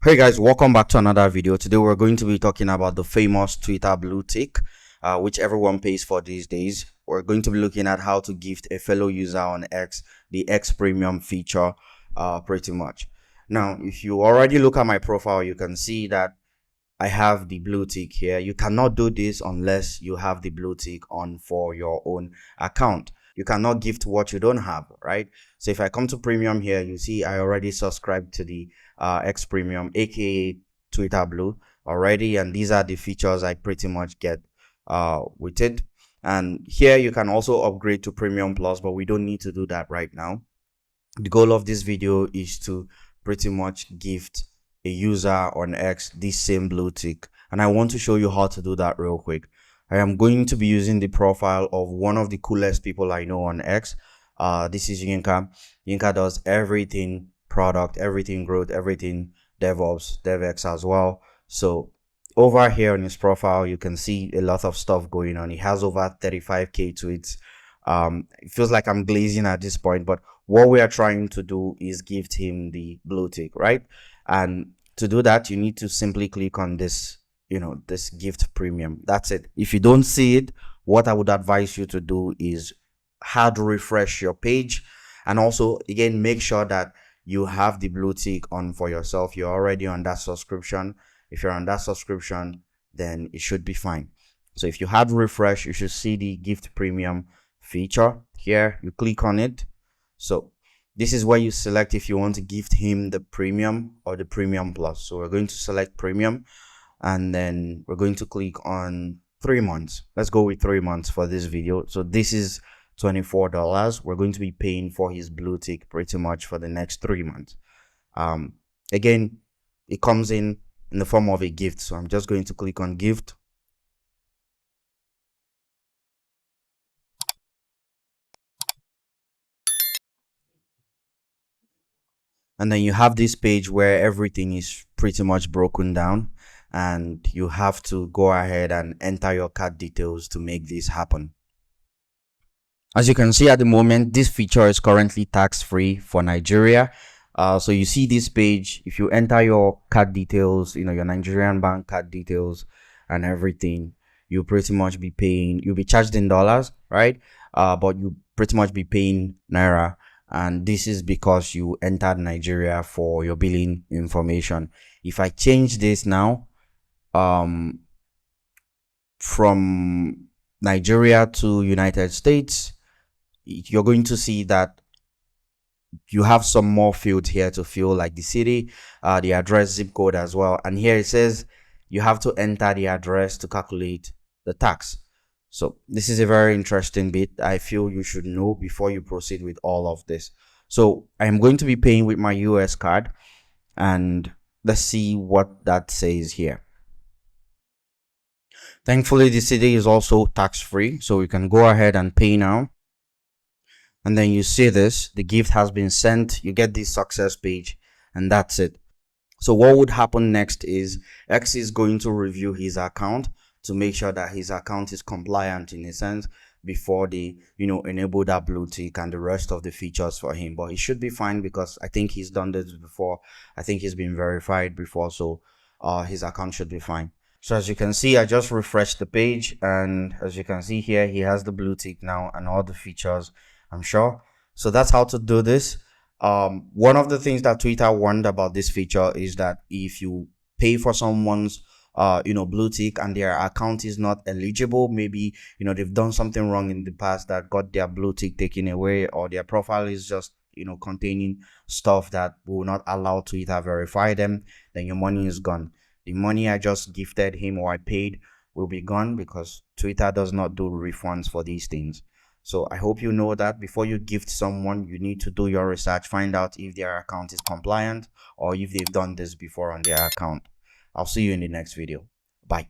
Hey guys, welcome back to another video. Today we're going to be talking about the famous Twitter blue tick, which everyone pays for these days. We're going to be looking at how to gift a fellow user on X the X Premium feature, pretty much. Now, if you already look at my profile, you can see that I have the blue tick here. You cannot do this unless you have the blue tick on for your own account. You cannot gift what you don't have, right? So if I come to premium here, you see I already subscribed to the X Premium, aka Twitter Blue already, and these are the features I pretty much get with it. And here you can also upgrade to Premium Plus, but we don't need to do that right now. The goal of this video is to pretty much gift a user on X this same blue tick, and I want to show you how to do that real quick. I am going to be using the profile of one of the coolest people I know on X. This is Yinka. Yinka does everything product, everything growth, everything DevOps, DevX as well. So over here on his profile, you can see a lot of stuff going on. He has over 35k tweets. It feels like I'm glazing at this point, but what we are trying to do is gift him the blue tick, right? And to do that, you need to simply click on this, this gift premium. That's it. If you don't see it, what I would advise you to do is hard refresh your page, and also again make sure that you have the blue tick on for yourself. You're already on that subscription. If you're on that subscription, then it should be fine. So if you hard refresh, you should see the gift premium feature here. You click on it. So this is where you select if you want to gift him the premium or the premium plus. So we're going to select premium, and then we're going to click on 3 months. Let's go with 3 months for this video. So this is $24. We're going to be paying for his blue tick pretty much for the next 3 months. Again, it comes in the form of a gift. So I'm just going to click on gift. And then you have this page where everything is pretty much broken down, and you have to go ahead and enter your card details to make this happen. As you can see at the moment, this feature is currently tax-free for Nigeria. So you see this page, if you enter your card details, your Nigerian bank card details and everything, you'll pretty much be paying, you'll be charged in dollars, right? But you pretty much be paying Naira. And this is because you entered Nigeria for your billing information. If I change this now, from Nigeria to United States, you're going to see that you have some more fields here to fill, like the city, the address, zip code as well. And here it says you have to enter the address to calculate the tax. So this is a very interesting bit I feel you should know before you proceed with all of this. So I'm going to be paying with my US card, and let's see what that says here. Thankfully, the city is also tax-free, so we can go ahead and pay now. And then you see this, the gift has been sent. You get this success page, and that's it. So what would happen next is X is going to review his account to make sure that his account is compliant in a sense before they enable that blue tick and the rest of the features for him. But it should be fine because I think he's done this before. I think he's been verified before, so his account should be fine. So as you can see, I just refreshed the page, and as you can see here, he has the blue tick now and all the features, I'm sure. So that's how to do this. One of the things that Twitter warned about this feature is that if you pay for someone's blue tick and their account is not eligible, maybe they've done something wrong in the past that got their blue tick taken away, or their profile is just containing stuff that will not allow Twitter verify them, then your money is gone. The money I just gifted him or I paid will be gone because Twitter does not do refunds for these things. So I hope you know that before you gift someone, you need to do your research, find out if their account is compliant or if they've done this before on their account. I'll see you in the next video. Bye.